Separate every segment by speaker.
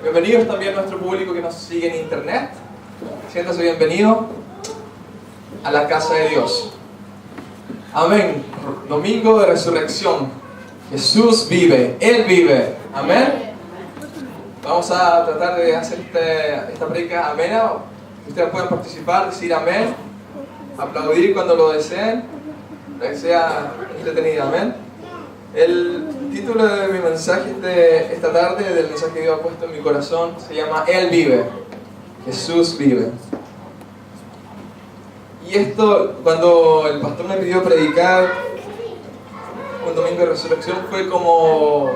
Speaker 1: Bienvenidos también a nuestro público que nos sigue en internet. Siéntase bienvenido a la casa de Dios. Amén. Domingo de resurrección. Jesús vive, Él vive. Amén. Vamos a tratar de hacer esta prédica amena. Ustedes pueden participar, decir amén, aplaudir cuando lo deseen, para que sea entretenida. Amén. El título de mi mensaje de esta tarde, del mensaje que Dios ha puesto en mi corazón, se llama Él vive. Jesús vive. Y esto, cuando el pastor me pidió predicar un domingo de resurrección, fue como,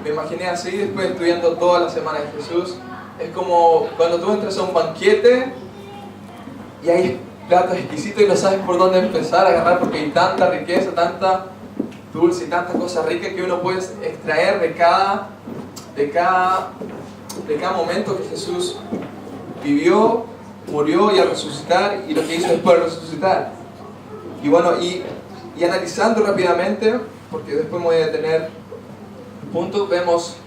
Speaker 1: me imaginé así, después estudiando toda la semana de Jesús. Es como cuando tú entras a un banquete y hay platos exquisitos y no sabes por dónde empezar a agarrar, porque hay tanta riqueza, tanta dulce y tantas cosas ricas que uno puede extraer de cada momento que Jesús vivió, murió y al resucitar, y lo que hizo después de resucitar. Y bueno, y analizando rápidamente, porque después me voy a detener puntos, vemos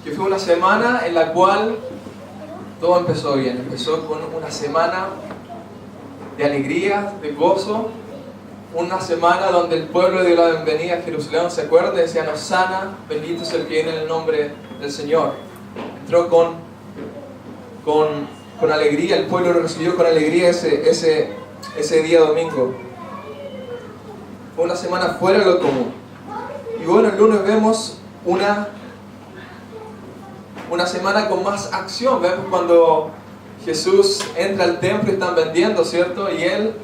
Speaker 1: que fue una semana en la cual todo empezó bien. Empezó con una semana de alegría, de gozo, una semana donde el pueblo dio la bienvenida a Jerusalén, ¿se acuerdan? Decían: Hosana, bendito es el que viene en el nombre del Señor. Entró con alegría, el pueblo lo recibió con alegría ese día domingo. Fue una semana fuera de lo común. Y bueno, el lunes vemos una semana con más acción. Vemos cuando Jesús entra al templo y están vendiendo, ¿cierto? Y Él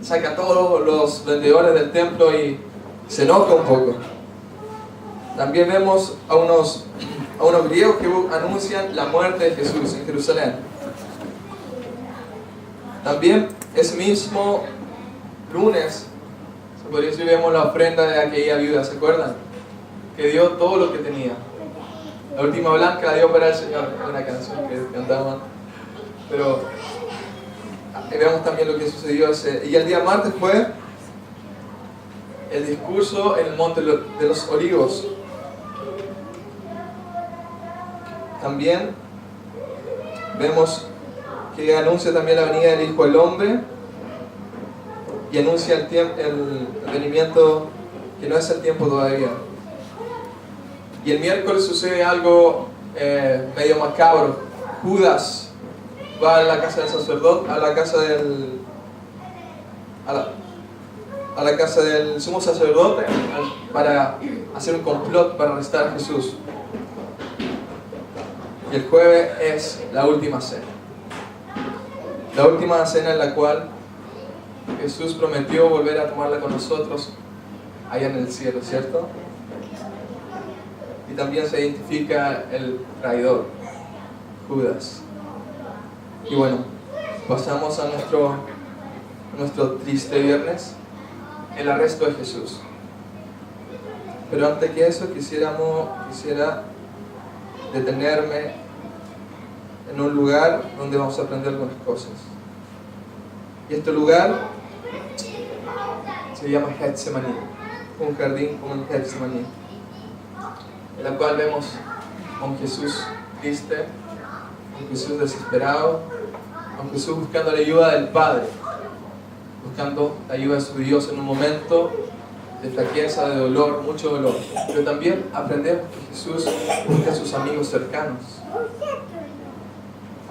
Speaker 1: saca a todos los vendedores del templo y se enoja un poco. También vemos a unos griegos que anuncian la muerte de Jesús en Jerusalén. También ese mismo lunes, se podría decir, vemos la ofrenda de aquella viuda, ¿se acuerdan? Que dio todo lo que tenía. La última blanca la dio para el Señor, una canción que cantaban. Pero vemos también lo que sucedió y el día martes fue el discurso en el monte de los Olivos. También vemos que anuncia también la venida del Hijo del Hombre y anuncia el venimiento que no es el tiempo todavía. Y el miércoles sucede algo medio macabro. Judas va a la casa del sacerdote, a la casa del sumo sacerdote, para hacer un complot para arrestar a Jesús. Y el jueves es la última cena. La última cena en la cual Jesús prometió volver a tomarla con nosotros allá en el cielo, ¿cierto? Y también se identifica el traidor, Judas. Y bueno, pasamos a nuestro triste viernes, el arresto de Jesús. Pero antes que eso quisiera detenerme en un lugar donde vamos a aprender algunas cosas. Y este lugar se llama Getsemaní, un jardín como el Getsemaní, en la cual vemos a un Jesús triste, a un Jesús desesperado, a un Jesús buscando la ayuda del Padre, buscando la ayuda de su Dios en un momento de flaqueza, de dolor, mucho dolor. Pero también aprendemos que Jesús busca a sus amigos cercanos,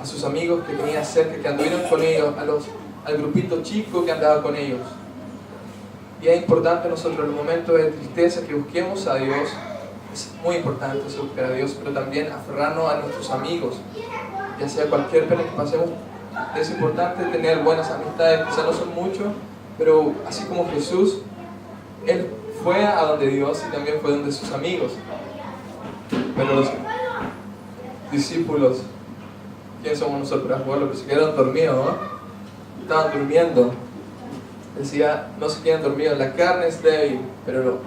Speaker 1: a sus amigos que tenía cerca, que anduvieron con ellos, al grupito chico que andaba con ellos. Y es importante nosotros en los momentos de tristeza que busquemos a Dios. Es muy importante buscar a Dios, pero también aferrarnos a nuestros amigos, ya sea cualquier pena que pasemos. Es importante tener buenas amistades, quizás no son muchos, pero así como Jesús, Él fue a donde Dios y también fue donde sus amigos. Pero los discípulos, ¿quién somos nosotros? Bueno, pero se quedaron dormidos, ¿no? Estaban durmiendo. Decía, no se queden dormidos, la carne es débil, pero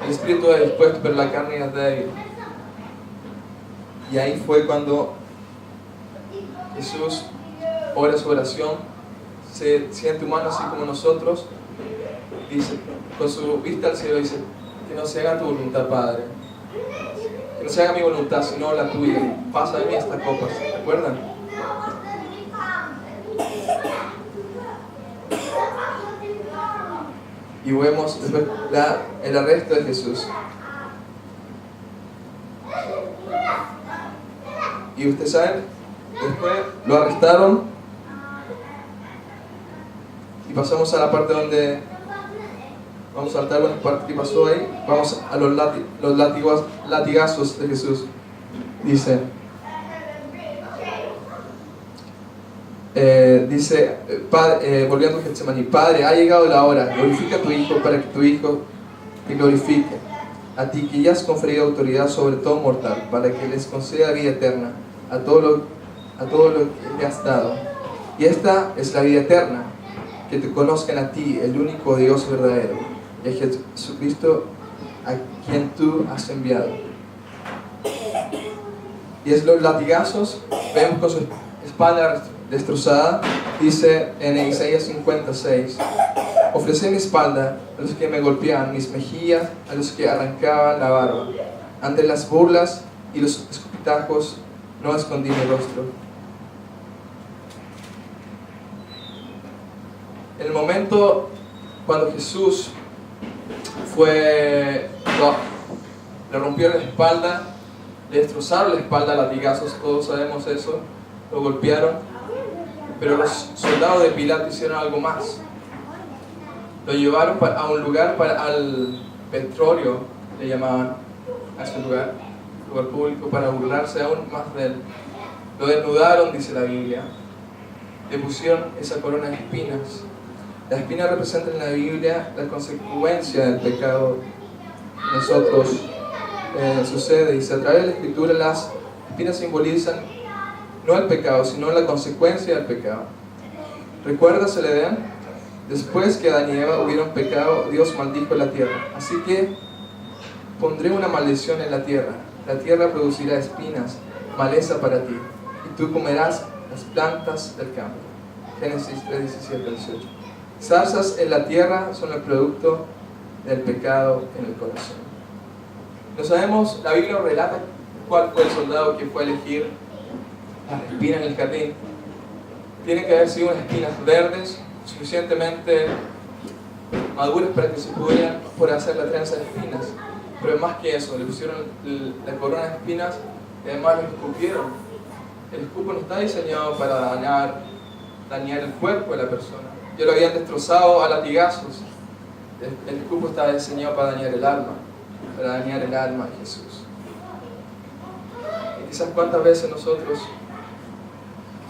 Speaker 1: el espíritu es dispuesto, pero la carne es débil. Y ahí fue cuando Jesús ora su oración, se siente humano así como nosotros, dice, con su vista al cielo, dice: que no se haga tu voluntad, Padre, no se haga mi voluntad, sino la tuya. Pasa de mí esta copa, ¿se acuerdan? Y vemos después el arresto de Jesús. Y ustedes saben, después lo arrestaron y pasamos a la parte donde vamos a saltar una parte que pasó ahí. Vamos a los latigazos de Jesús. Dice, volviendo a Getsemaní: Padre, ha llegado la hora, glorifica a tu Hijo para que tu Hijo te glorifique. A ti que ya has conferido autoridad sobre todo mortal, para que les conceda vida eterna a todo lo que le has dado. Y esta es la vida eterna, que te conozcan a ti, el único Dios verdadero, y a Jesucristo a quien tú has enviado. Y es los latigazos, vemos con su espalda destrozada. Dice en Isaías 56: ofrecí mi espalda a los que me golpeaban, mis mejillas a los que arrancaban la barba. Ante las burlas y los escupitajos no escondí mi rostro. En el momento cuando Jesús le rompieron la espalda, le destrozaron la espalda a latigazos, todos sabemos eso, lo golpearon, pero los soldados de Pilato hicieron algo más. Lo llevaron a un lugar, al petróleo, le llamaban a ese lugar público, para burlarse aún más de él. Lo desnudaron, dice la Biblia, le pusieron esa corona de espinas. Las espinas representan en la Biblia la consecuencia del pecado que nosotros sucede. Dice, a través de la Escritura las espinas simbolizan no el pecado, sino la consecuencia del pecado. ¿Recuerdas el Edén? Después que Adán y Eva hubieron pecado, Dios maldijo la tierra. Así que pondré una maldición en la tierra. La tierra producirá espinas, maleza para ti, y tú comerás las plantas del campo. Génesis 3, 17 al 18. Zarzas en la tierra son el producto del pecado en el corazón. No sabemos, la Biblia relata cuál fue el soldado que fue a elegir las espinas en el jardín. Tienen que haber sido unas espinas verdes, suficientemente maduras para que se pudieran hacer la trenza de espinas. Pero más que eso, le pusieron la corona de espinas y además lo escupieron. El escupo no está diseñado para dañar el cuerpo de la persona. Ya lo habían destrozado a latigazos. El escupo está diseñado para dañar el alma de Jesús. Y quizás cuántas veces nosotros,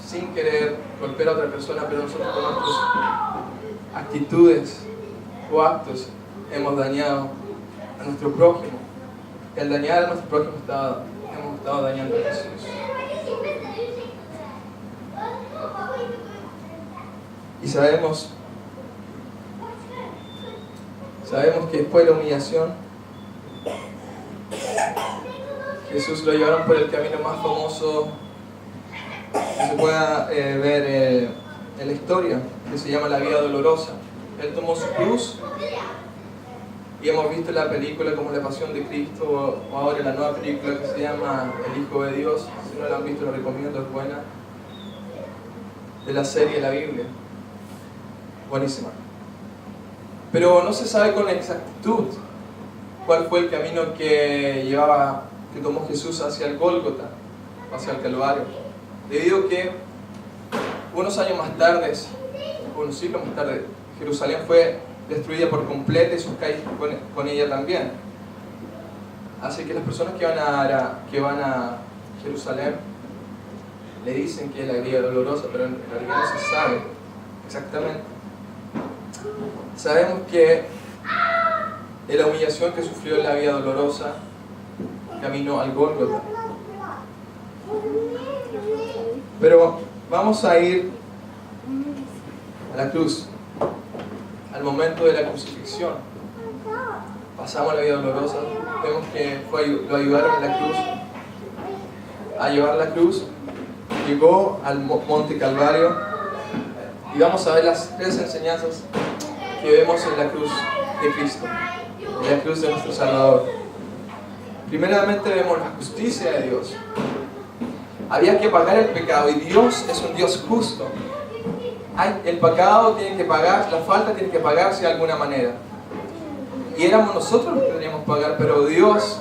Speaker 1: sin querer golpear a otra persona, pero nosotros con nuestras actitudes o actos hemos dañado a nuestro prójimo. Y al dañar a nuestro prójimo hemos estado dañando a Jesús. Y sabemos que después de la humillación, Jesús lo llevaron por el camino más famoso que se pueda ver en la historia, que se llama la Vía Dolorosa. Él tomó su cruz, y hemos visto en la película como La Pasión de Cristo, o ahora la nueva película que se llama El Hijo de Dios. Si no la han visto, la recomiendo, es buena, de la serie de la Biblia. Buenísima. Pero no se sabe con exactitud cuál fue el camino que tomó Jesús hacia el Gólgota, hacia el Calvario, debido a que unos años más tarde, unos siglos más tarde, Jerusalén fue destruida por completo y sus calles con ella también. Así que las personas que van a Jerusalén le dicen que es la Vía Dolorosa, pero en realidad no se sabe exactamente. Sabemos que de la humillación que sufrió en la Vía Dolorosa, camino al Gólgota. Pero vamos a ir a la cruz, al momento de la crucifixión. Pasamos a la Vía Dolorosa, vemos que lo ayudaron en la cruz, a llevar la cruz, llegó al Monte Calvario, y vamos a ver las tres enseñanzas que vemos en la cruz de Cristo, en la cruz de nuestro Salvador. Primeramente vemos la justicia de Dios. Había que pagar el pecado y Dios es un Dios justo. El pecado tiene que pagar, la falta tiene que pagarse de alguna manera. Y éramos nosotros los que teníamos que pagar, pero Dios,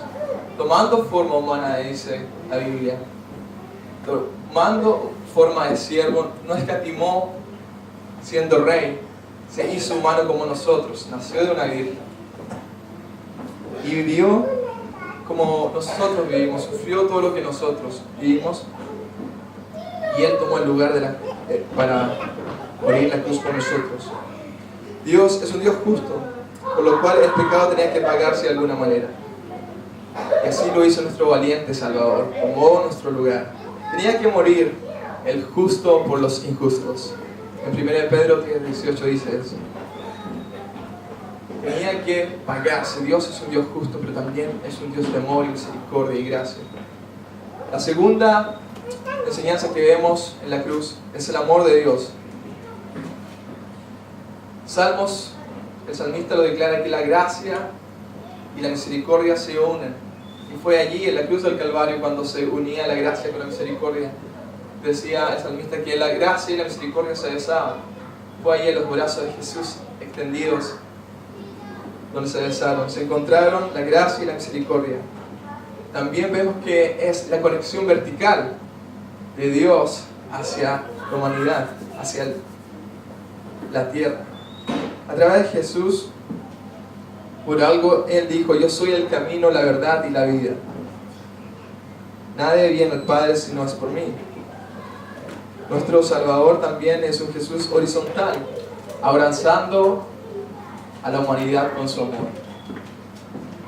Speaker 1: tomando forma humana, dice la Biblia, tomando forma de siervo, no escatimó siendo rey, se hizo humano como nosotros, nació de una virgen y vivió como nosotros vivimos, sufrió todo lo que nosotros vivimos y Él tomó el lugar para morir en la cruz por nosotros. Dios es un Dios justo, por lo cual el pecado tenía que pagarse de alguna manera. Y así lo hizo nuestro valiente Salvador, tomó nuestro lugar. Tenía que morir el justo por los injustos. En 1 Pedro 3:18 dice eso. Tenía que pagarse. Dios es un Dios justo, pero también es un Dios de amor y misericordia y gracia. La segunda enseñanza que vemos en la cruz es el amor de Dios. Salmos, el salmista lo declara que la gracia y la misericordia se unen. Y fue allí, en la cruz del Calvario, cuando se unía la gracia con la misericordia. Decía el salmista que la gracia y la misericordia se besaban. Fue allí en los brazos de Jesús extendidos donde se besaron. Se encontraron la gracia y la misericordia. También vemos que es la conexión vertical de Dios hacia la humanidad, hacia la tierra. A través de Jesús, por algo Él dijo: yo soy el camino, la verdad y la vida. Nadie viene al Padre si no es por mí. Nuestro Salvador también es un Jesús horizontal, abrazando a la humanidad con su amor.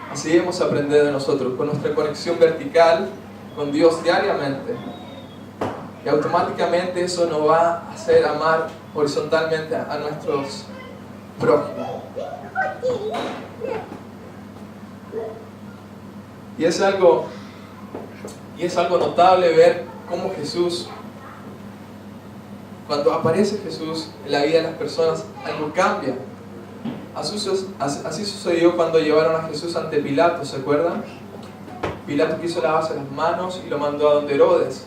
Speaker 1: Así debemos aprender de nosotros, con nuestra conexión vertical con Dios diariamente. Y automáticamente eso nos va a hacer amar horizontalmente a nuestros prójimos. Y es algo notable ver cómo Jesús, cuando aparece Jesús en la vida de las personas, algo cambia. Así sucedió cuando llevaron a Jesús ante Pilato, ¿se acuerdan? Pilato quiso lavarse las manos y lo mandó a donde Herodes.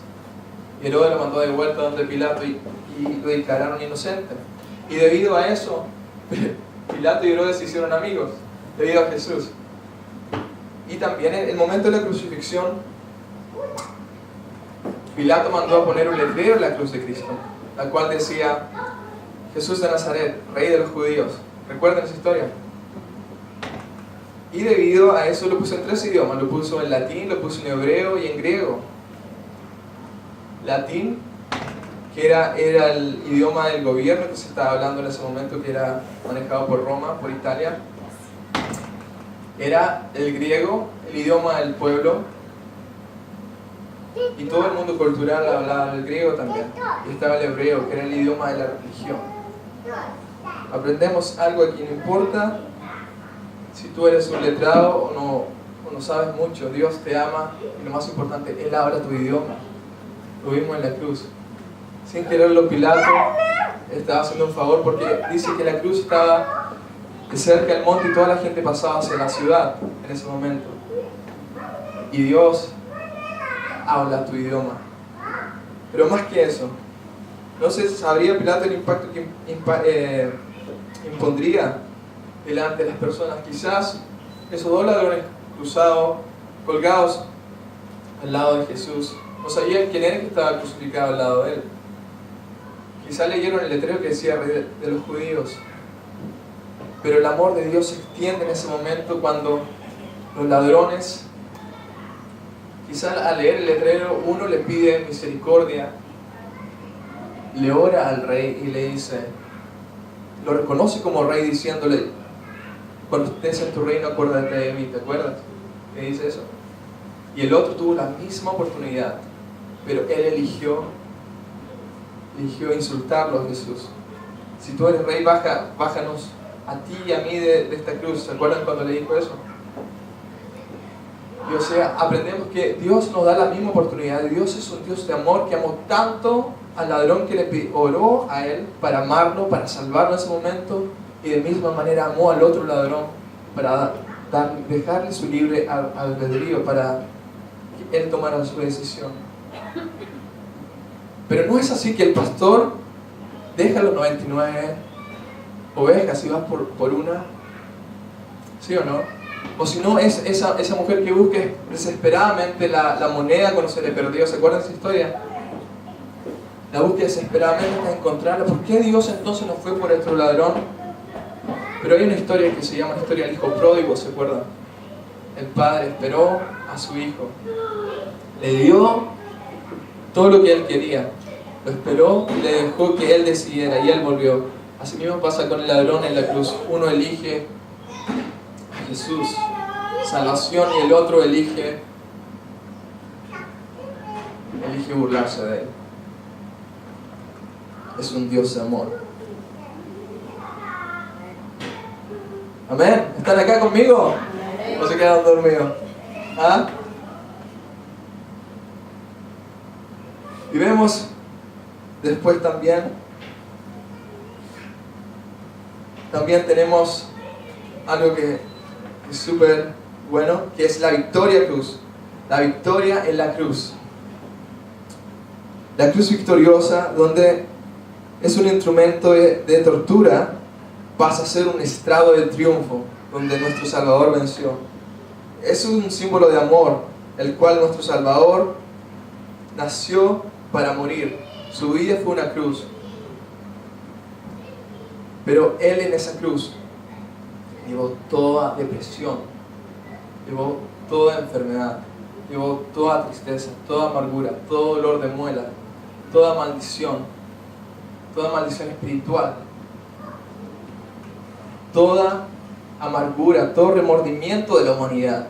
Speaker 1: Y Herodes lo mandó de vuelta a donde Pilato y lo declararon inocente. Y debido a eso, Pilato y Herodes se hicieron amigos, debido a Jesús. Y también en el momento de la crucifixión, Pilato mandó a poner un letrero en la cruz de Cristo, la cual decía: Jesús de Nazaret, Rey de los Judíos. ¿Recuerdan esa historia? Y debido a eso lo puso en 3 idiomas. Lo puso en latín, lo puso en hebreo y en griego. Latín, que era el idioma del gobierno que se estaba hablando en ese momento, que era manejado por Roma, por Italia. Era el griego, el idioma del pueblo. Y todo el mundo cultural hablaba el griego también. Y estaba el hebreo, que era el idioma de la religión. Aprendemos algo aquí, no importa si tú eres un letrado o no sabes mucho, Dios te ama y lo más importante, Él habla tu idioma. Lo vimos en la cruz. Sin quererlo, Pilato estaba haciendo un favor porque dice que la cruz estaba de cerca del monte y toda la gente pasaba hacia la ciudad en ese momento. Y Dios habla tu idioma. Pero más que eso, no se sabría Pilato el impacto que impondría delante de las personas. Quizás esos 2 ladrones cruzados, colgados al lado de Jesús, no sabían quién era el que estaba crucificado al lado de él. Quizás leyeron el letrero que decía Rey de los Judíos. Pero el amor de Dios se extiende en ese momento cuando los ladrones, quizás al leer el letrero, uno le pide misericordia, le ora al rey y le dice, lo reconoce como rey diciéndole: cuando estés en tu reino acuérdate de mí. ¿Te acuerdas que dice eso? Y el otro tuvo la misma oportunidad, pero él eligió insultarlo a Jesús. Si tú eres rey, bájanos a ti y a mí de esta cruz. ¿Se acuerdan cuando le dijo eso? Y o sea, aprendemos que Dios nos da la misma oportunidad. Dios es un Dios de amor que amó tanto al ladrón que le oró a él para amarlo, para salvarlo en ese momento, y de misma manera amó al otro ladrón para dejarle su libre albedrío para que él tomara su decisión. Pero no es así que el pastor deja los 99 ovejas y va por una, ¿sí o no? O si no, es esa mujer que busca desesperadamente la moneda cuando se le perdió. ¿Se acuerdan de esa historia? La busca desesperadamente hasta encontrarla. ¿Por qué Dios entonces no fue por otro ladrón? Pero hay una historia que se llama la historia del hijo pródigo, ¿se acuerdan? El padre esperó a su hijo, le dio todo lo que él quería, lo esperó y le dejó que él decidiera, y él volvió. Así mismo pasa con el ladrón en la cruz. Uno elige a Jesús, salvación, y el otro elige burlarse de él. Es un Dios de amor. Amén. ¿Están acá conmigo? ¿O se quedan dormidos? ¿Ah? Y vemos después también tenemos algo que es súper bueno, que es la victoria cruz. La victoria en la cruz. La cruz victoriosa, donde es un instrumento de tortura, pasa a ser un estrado de triunfo, donde nuestro Salvador venció. Es un símbolo de amor, el cual nuestro Salvador nació para morir. Su vida fue una cruz. Pero Él en esa cruz llevó toda depresión, llevó toda enfermedad, llevó toda tristeza, toda amargura, todo dolor de muela, toda maldición espiritual, toda amargura, todo remordimiento de la humanidad.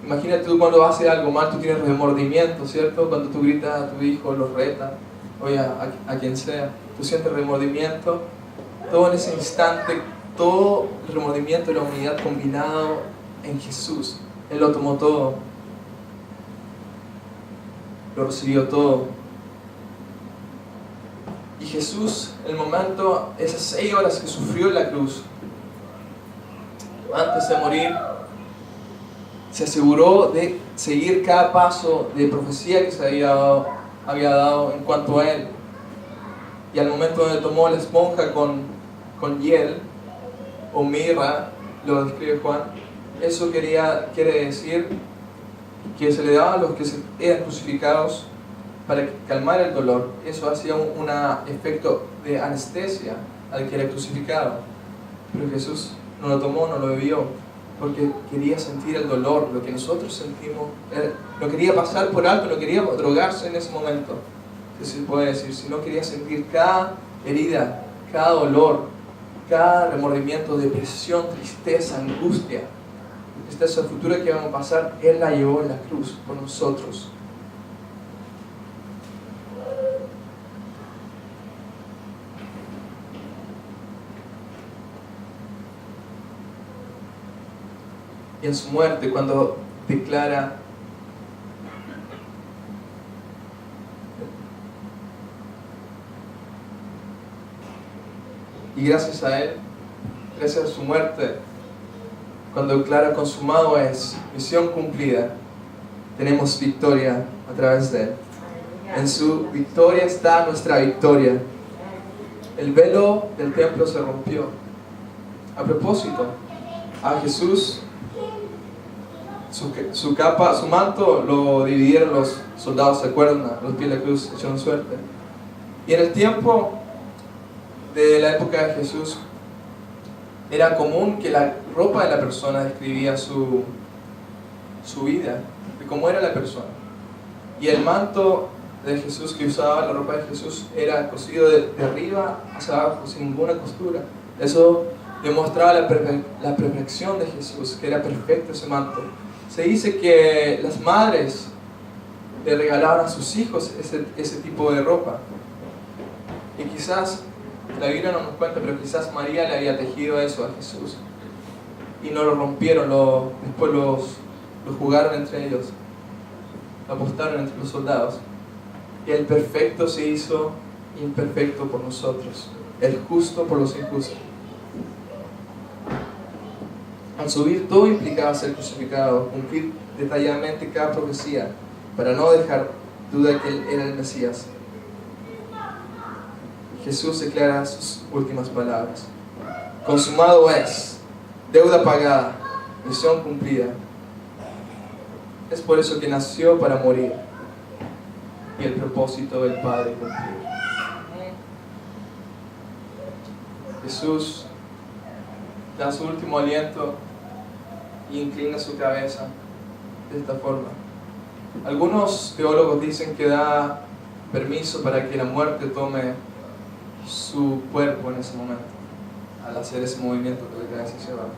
Speaker 1: Imagínate tú cuando haces algo mal, tú tienes remordimiento, ¿cierto? Cuando tú gritas a tu hijo, lo retas, oye, a quien sea, tú sientes remordimiento. Todo en ese instante, todo el remordimiento de la humanidad combinado en Jesús. Él lo tomó todo, lo recibió todo. Y Jesús, el momento, esas 6 horas que sufrió en la cruz, antes de morir, se aseguró de seguir cada paso de profecía que se había dado en cuanto a Él. Y al momento donde tomó la esponja con hiel o mirra, lo describe Juan, eso quiere decir que se le daba a los que eran crucificados para calmar el dolor. Eso hacía un efecto de anestesia al que era crucificado. Pero Jesús no lo tomó, no lo bebió, porque quería sentir el dolor, lo que nosotros sentimos. Él no quería pasar por alto, no quería drogarse en ese momento, que se puede decir, sino quería sentir cada herida, cada dolor, cada remordimiento, depresión, tristeza, angustia. Esta futura que vamos a pasar, Él la llevó en la cruz por nosotros. Y en su muerte, cuando declara y gracias a Él, gracias a su muerte, cuando declara consumado es, misión cumplida, tenemos victoria a través de Él. En su victoria está nuestra victoria. El velo del templo se rompió. A propósito, a Jesús, su capa, su manto lo dividieron los soldados, ¿se acuerdan? Los pies de la cruz echaron suerte. Y en el tiempo de la época de Jesús, era común que la ropa de la persona describía su vida, de cómo era la persona. Y el manto de Jesús que usaba, la ropa de Jesús, era cosido de arriba hacia abajo, sin ninguna costura. Eso demostraba la perfección de Jesús, que era perfecto ese manto. Se dice que las madres le regalaban a sus hijos ese tipo de ropa. Y quizás, la Biblia no nos cuenta, pero quizás María le había tejido eso a Jesús. Y no lo rompieron, después los jugaron entre ellos. Lo apostaron entre los soldados. Y el perfecto se hizo imperfecto por nosotros. El justo por los injustos. A Al subir todo implicaba ser crucificado, cumplir detalladamente cada profecía, para no dejar duda de que Él era el Mesías. Jesús declara sus últimas palabras: consumado es, deuda pagada, misión cumplida. Es por eso que nació, para morir, y el propósito del Padre cumplir. Jesús da su último aliento y inclina su cabeza de esta forma. Algunos teólogos dicen que da permiso para que la muerte tome su cuerpo en ese momento, al hacer ese movimiento de la cabeza hacia abajo.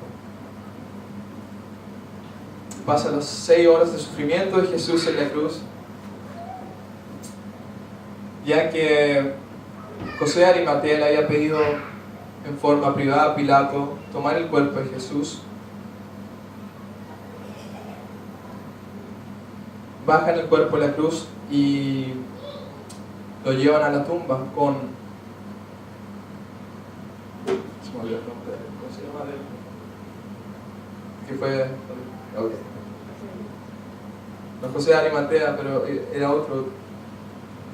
Speaker 1: Pasa las 6 horas de sufrimiento de Jesús en la cruz, ya que José de Arimatea le había pedido en forma privada a Pilato tomar el cuerpo de Jesús. Bajan el cuerpo de la cruz y lo llevan a la tumba con... Se me olvidó el nombre, ¿cómo se llama? ¿Qué fue? Okay. No José de Arimatea, pero era otro.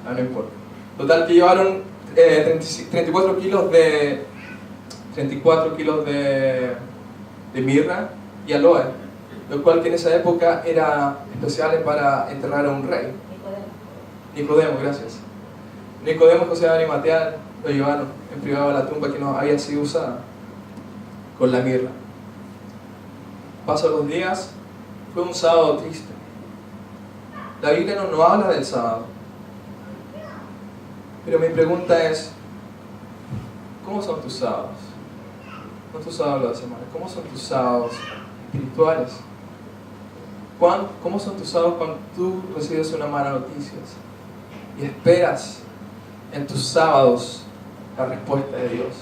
Speaker 1: No importa. Total, que llevaron 34 kilos de mirra y aloe, lo cual que en esa época era especial para enterrar a un rey. Nicodemo, gracias. Nicodemo y José de Arimatea lo llevaron en privado a la tumba que no había sido usada con la mirra. Pasan los días, fue un sábado triste. La Biblia no habla del sábado, pero mi pregunta es: ¿cómo son tus sábados? No tus sábados de la semana, ¿cómo son tus sábados espirituales? ¿Cómo son tus sábados cuando tú recibes una mala noticia y esperas en tus sábados la respuesta de Dios?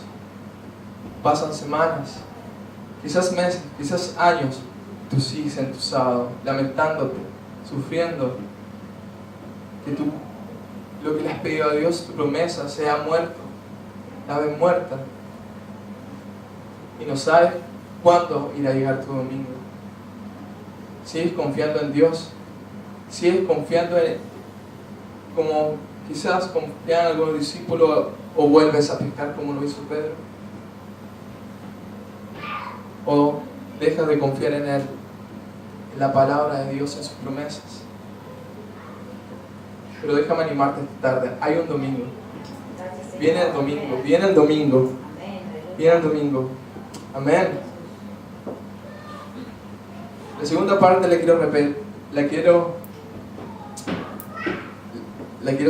Speaker 1: Pasan semanas, quizás meses, quizás años, tú sigues en tu sábado lamentándote, sufriendo que lo que le has pedido a Dios, tu promesa, sea muerto, la ves muerta, y no sabes cuándo irá a llegar tu domingo. Sigues confiando en Dios, sigues confiando en Él, como quizás confían en algunos discípulos, o vuelves a pecar como lo hizo Pedro, o dejas de confiar en Él, en la palabra de Dios, en sus promesas. Pero déjame animarte esta tarde, hay un domingo. Viene el domingo, viene el domingo, viene el domingo. Amén. La segunda parte la quiero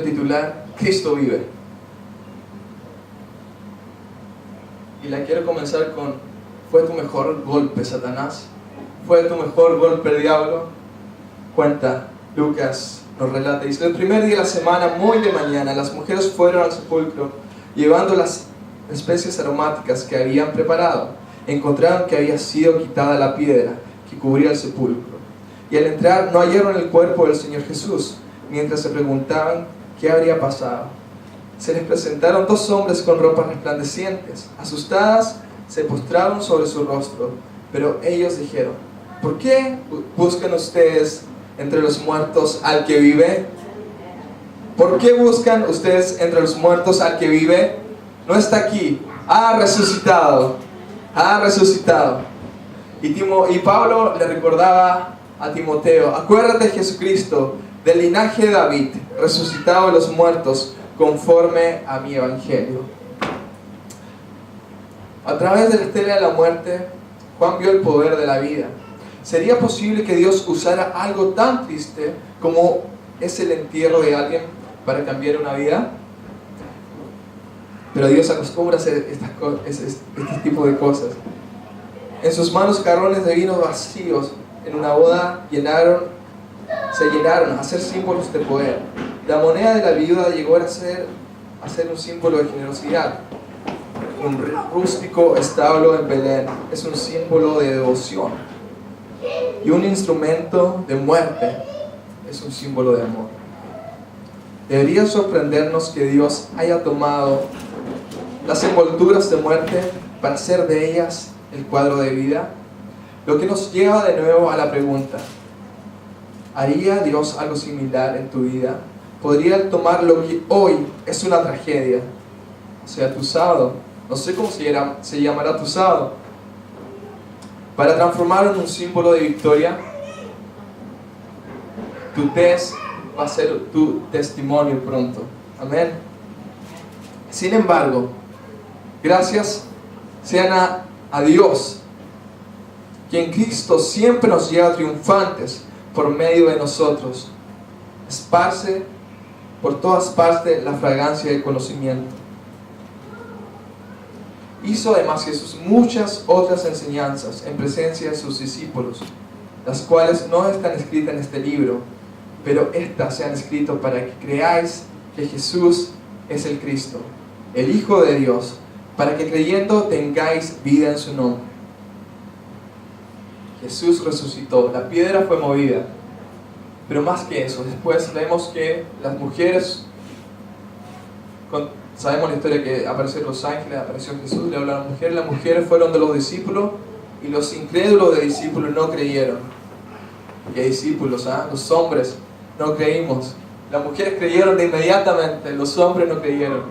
Speaker 1: titular Cristo vive. Y la quiero comenzar con: ¿fue tu mejor golpe, Satanás? ¿Fue tu mejor golpe, el diablo? Cuenta Lucas, nos relata, dice: el primer día de la semana, muy de mañana, las mujeres fueron al sepulcro llevando las especies aromáticas que habían preparado. Encontraron que había sido quitada la piedra que cubría el sepulcro, y al entrar no hallaron el cuerpo del Señor Jesús. Mientras se preguntaban qué habría pasado, se les presentaron 2 hombres con ropas resplandecientes. Asustadas, se postraron sobre su rostro, pero ellos dijeron: ¿por qué buscan ustedes entre los muertos al que vive? ¿Por qué buscan ustedes entre los muertos al que vive? No está aquí, ha resucitado, ha resucitado. Y Pablo le recordaba a Timoteo: acuérdate de Jesucristo, del linaje de David, resucitado de los muertos, conforme a mi evangelio. A través de la estela de la muerte, Juan vio el poder de la vida. ¿Sería posible que Dios usara algo tan triste como es el entierro de alguien para cambiar una vida? Pero Dios acostumbra a hacer este tipo de cosas. En sus manos jarrones de vino vacíos en una boda se llenaron a ser símbolos de poder. La moneda de la viuda llegó a ser un símbolo de generosidad. Un rústico establo en Belén es un símbolo de devoción. Y un instrumento de muerte es un símbolo de amor. Debería sorprendernos que Dios haya tomado las envolturas de muerte para hacer de ellas el cuadro de vida. Lo que nos lleva de nuevo a la pregunta: ¿haría Dios algo similar en tu vida? ¿Podría Él tomar lo que hoy es una tragedia, o sea, tu sábado, no sé cómo se llamará tu sábado, para transformarlo en un símbolo de victoria? Tu test va a ser tu testimonio pronto. Amén. Sin embargo, gracias sean a Dios, que en Cristo siempre nos lleva triunfantes por medio de nosotros. Esparce por todas partes la fragancia del conocimiento. Hizo además Jesús muchas otras enseñanzas en presencia de sus discípulos, las cuales no están escritas en este libro, pero estas se han escrito para que creáis que Jesús es el Cristo, el Hijo de Dios, para que creyendo tengáis vida en su nombre. Jesús resucitó, la piedra fue movida, pero más que eso, después vemos que las mujeres, sabemos la historia que aparecieron los ángeles, apareció Jesús, le habló a las mujeres fueron de los discípulos, y los incrédulos de discípulos no creyeron. ¿Qué discípulos? Los hombres no creímos. Las mujeres creyeron de inmediatamente, los hombres no creyeron.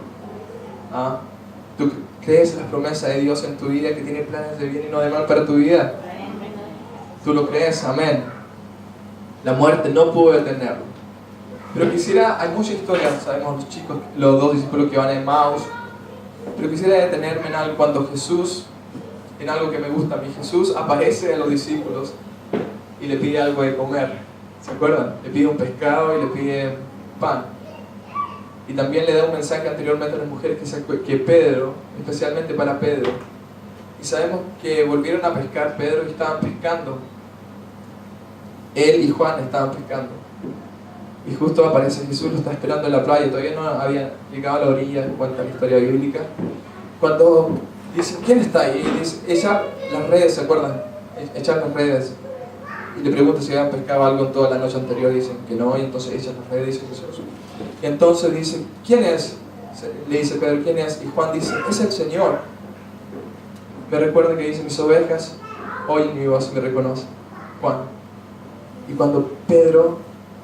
Speaker 1: ¿Tú crees en las promesas de Dios en tu vida, que tiene planes de bien y no de mal para tu vida? ¿Tú lo crees? Amén. La muerte no pudo detenerlo. Pero quisiera, hay muchas historias, sabemos los chicos, los dos discípulos que van a Emmaus, pero quisiera detenerme en algo cuando Jesús, en algo que me gusta a mí, Jesús aparece a los discípulos y le pide algo de comer. ¿Se acuerdan? Le pide un pescado y le pide pan. Y también le da un mensaje anteriormente a las mujeres que Pedro, especialmente para Pedro. Y sabemos que volvieron a pescar Pedro y estaban pescando. Él y Juan estaban pescando. Y justo aparece Jesús, lo está esperando en la playa, todavía no había llegado a la orilla, cuenta la historia bíblica. Cuando dicen, ¿quién está ahí? Y dice, echar las redes, ¿se acuerdan? Echar las redes. Y le pregunta si habían pescado algo en toda la noche anterior, dicen que no, y entonces echan las redes, dice Jesús. Y entonces dice, ¿quién es? Le dice Pedro, ¿quién es? Y Juan dice, es el Señor. Me recuerda que dice, mis ovejas oyen mi voz y me reconocen. Juan. Y cuando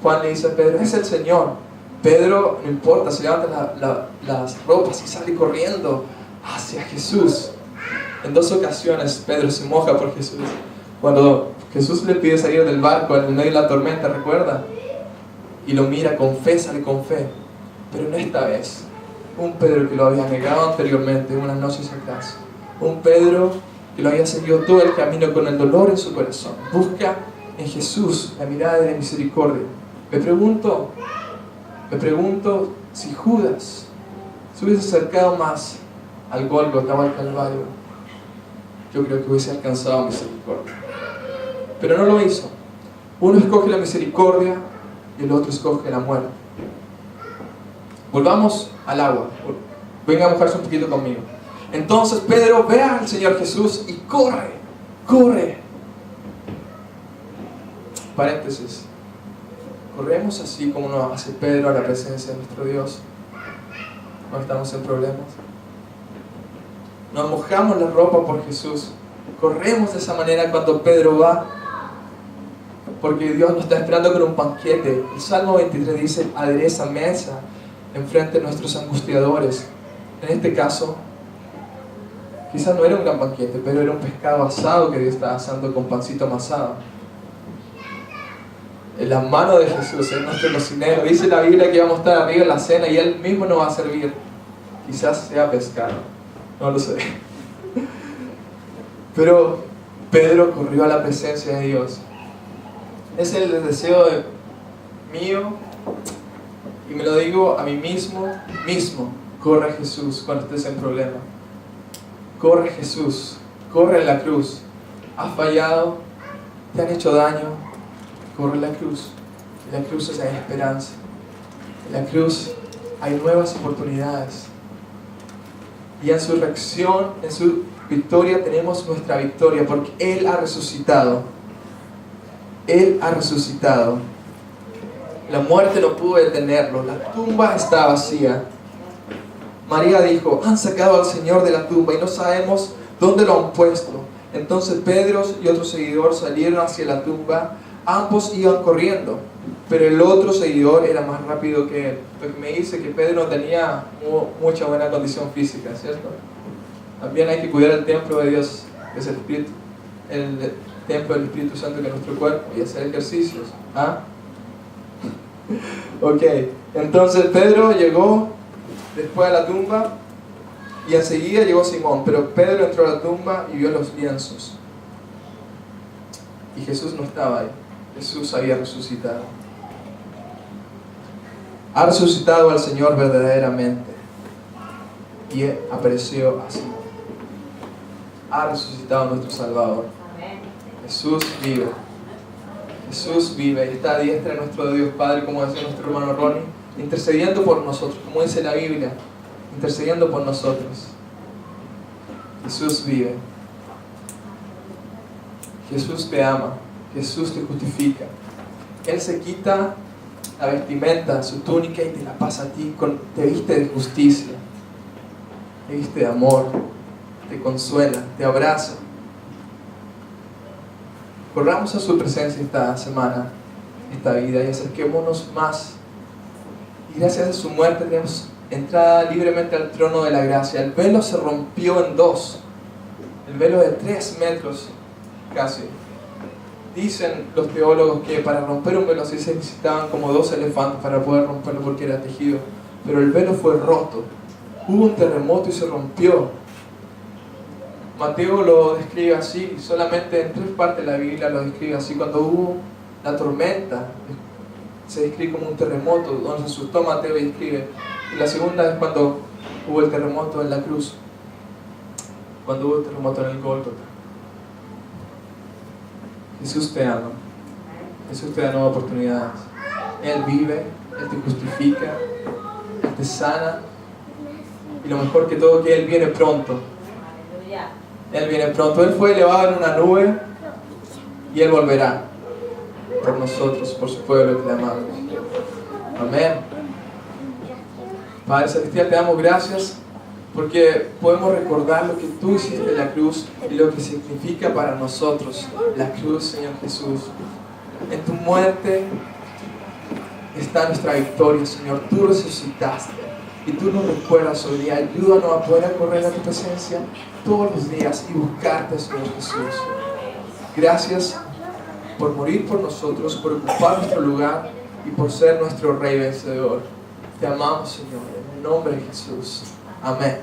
Speaker 1: Juan le dice a Pedro, es el Señor. Pedro, no importa, se levanta las ropas y sale corriendo hacia Jesús. En 2 ocasiones Pedro se moja por Jesús. Cuando Jesús le pide salir del barco en medio de la tormenta, ¿recuerda? Y lo mira con fe, sale con fe. Pero en esta vez, un Pedro que lo había negado anteriormente, unas noches atrás. Un Pedro que lo había seguido todo el camino con el dolor en su corazón. Busca en Jesús la mirada de la misericordia. Me pregunto si Judas se hubiese acercado más al Gólgota o al Calvario, yo creo que hubiese alcanzado misericordia. Pero no lo hizo. Uno escoge la misericordia y el otro escoge la muerte. Volvamos al agua. Venga a mojarse un poquito conmigo. Entonces Pedro ve al Señor Jesús y corre. Paréntesis. ¿Corremos así como nos hace Pedro a la presencia de nuestro Dios cuando estamos en problemas? Nos mojamos la ropa por Jesús. Corremos de esa manera cuando Pedro va, porque Dios nos está esperando con un banquete. El Salmo 23 dice, adereza mesa enfrente de nuestros angustiadores. En este caso, quizás no era un gran banquete, pero era un pescado asado que Dios estaba asando con pancito amasado. En la mano de Jesús, es nuestro cocinero. Dice la Biblia que vamos a estar arriba en la cena y Él mismo nos va a servir. Quizás sea pescado, no lo sé. Pero Pedro corrió a la presencia de Dios. Es el deseo mío, y me lo digo a mí mismo. Corre a Jesús cuando estés en problema. Corre a Jesús, corre a la cruz. Has fallado, te han hecho daño. Corre la cruz. En la cruz hay esperanza. En la cruz hay nuevas oportunidades. Y en su reacción, en su victoria, tenemos nuestra victoria, porque Él ha resucitado. Él ha resucitado. La muerte no pudo detenerlo. La tumba está vacía. María dijo, han sacado al Señor de la tumba y no sabemos dónde lo han puesto. Entonces Pedro y otro seguidor salieron hacia la tumba. Ambos iban corriendo, pero el otro seguidor era más rápido que él. Lo que me dice que Pedro no tenía mucha buena condición física, ¿cierto? También hay que cuidar el templo de Dios, que es el Espíritu, el templo del Espíritu Santo, que es nuestro cuerpo, y hacer ejercicios. ¿Ah? Ok, entonces Pedro llegó después a la tumba y enseguida llegó Simón, pero Pedro entró a la tumba y vio los lienzos. Y Jesús no estaba ahí. Jesús había resucitado. Ha resucitado al Señor verdaderamente. Y apareció a Simón. Ha resucitado a nuestro Salvador. Jesús vive. Jesús vive y está a diestra de nuestro Dios Padre, como decía nuestro hermano Ronnie, intercediendo por nosotros, como dice la Biblia, intercediendo por nosotros. Jesús vive. Jesús te ama. Jesús te justifica. Él se quita la vestimenta, su túnica, y te la pasa a ti. Te viste de justicia, te viste de amor, te consuela, te abraza. Corramos a su presencia esta semana, esta vida, y acerquémonos más. Y gracias a su muerte tenemos entrada libremente al trono de la gracia. El velo se rompió en dos. El velo de 3 metros casi. Dicen los teólogos que para romper un velo así se necesitaban como 2 elefantes para poder romperlo, porque era tejido. Pero el velo fue roto. Hubo un terremoto y se rompió. Mateo lo describe así, solamente en 3 partes de la Biblia lo describe así. Cuando hubo la tormenta, se describe como un terremoto, donde se asustó Mateo y escribe. Y la segunda es cuando hubo el terremoto en la cruz, cuando hubo el terremoto en el Gólgota. Jesús te ama. Jesús te da nuevas oportunidades. Él vive, Él te justifica, Él te sana. Y lo mejor que todo, que Él viene pronto. Él viene pronto. Él fue elevado en una nube y Él volverá por nosotros, por su pueblo que le amamos. Amén. Padre Celestial, te damos gracias porque podemos recordar lo que tú hiciste en la cruz y lo que significa para nosotros la cruz, Señor Jesús. En tu muerte está nuestra victoria, Señor. Tú resucitaste y tú nos recuerdas hoy día. Ayúdanos a poder correr a tu presencia todos los días y buscarte, Señor Jesús. Gracias por morir por nosotros, por ocupar nuestro lugar y por ser nuestro Rey vencedor. Te amamos, Señor, en el nombre de Jesús. Amén.